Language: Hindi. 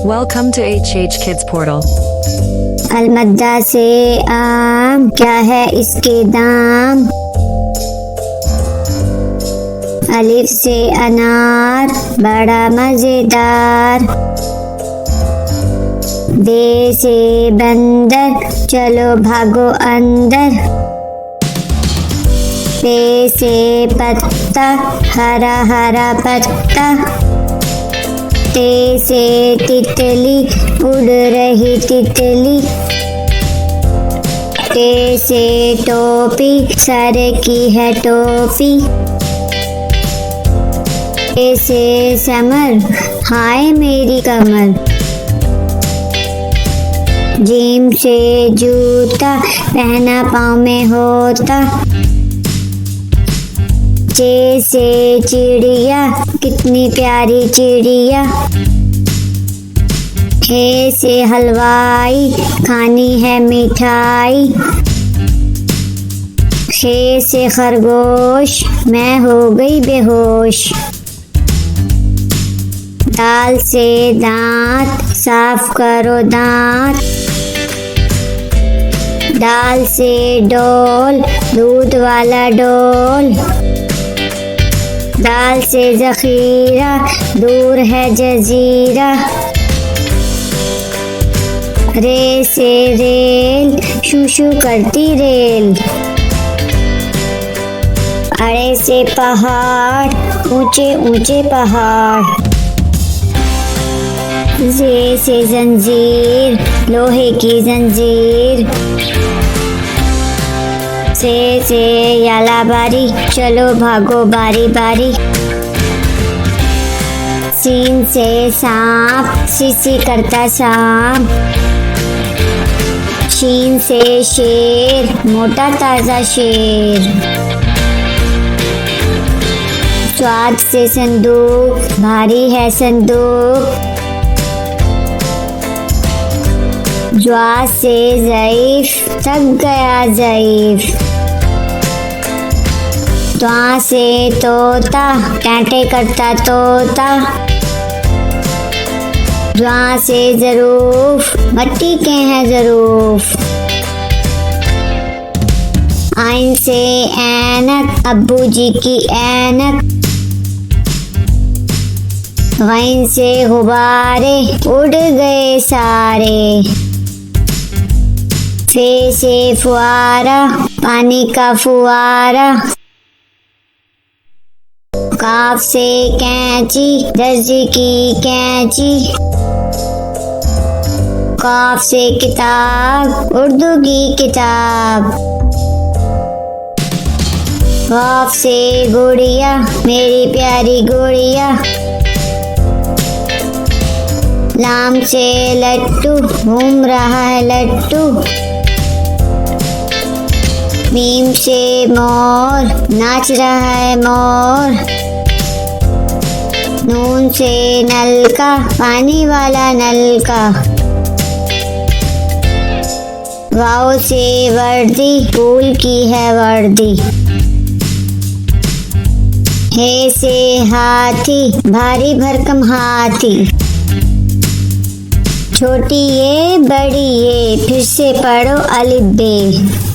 Welcome to HH Kids Portal. अलमद्दा से आम, क्या है इसके दाम। अलिफ से अनार, बड़ा मजेदार। बे से बंदर, चलो भागो अंदर। पे से पत्ता, हरा हरा पत्ता। ते से तितली, उड़ रही तितली। टे से टोपी, सर की है टोपी। टे से समर, हाय मेरी कमर। जीम से जूता, पहना पाँव में होता। चे से चिड़िया, कितनी प्यारी चिड़िया। हे से हलवाई, खानी है मिठाई। खे से खरगोश, मैं हो गई बेहोश। दाल से दांत, साफ करो दांत। दाल से डोल, दूध वाला डोल। दाल से जखीरा, दूर है जजीरा। रे से रेल, शू शू करती रेल। अरे से पहाड़, ऊंचे ऊंचे पहाड़। जे से जंजीर, लोहे की जंजीर। से याला बारी, चलो भागो बारी बारी। सीन से सांप, सीसी करता सांप। शीन से शेर, मोटा ताजा शेर। स्वाद से संदूक, भारी है संदूक। ज्वा से ज़ईफ, थक गया ज़ईफ। त्वा से तोता, टांटे करता तोता। ज्वा से ज़रूफ, मट्टी के हैं ज़रूफ। आइन से ऐनक, अब्बू जी की ऐनक। गैन से गुब्बारे, उड़ गए सारे। फे से फुआरा, पानी का फुआरा। काफ से कैंची, दर्जी की कैंची। काफ से किताब, उर्दू की किताब। काफ से गुड़िया, मेरी प्यारी गुड़िया। लाम से लट्टू, घूम रहा है लट्टू। मीम से मोर, नाच रहा है मोर। नून से नलका, पानी वाला नलका। वाव से वर्दी, फूल की है वर्दी। हे से हाथी, भारी भरकम हाथी। छोटी ये बड़ी ये, फिर से पढ़ो अलिफ बे।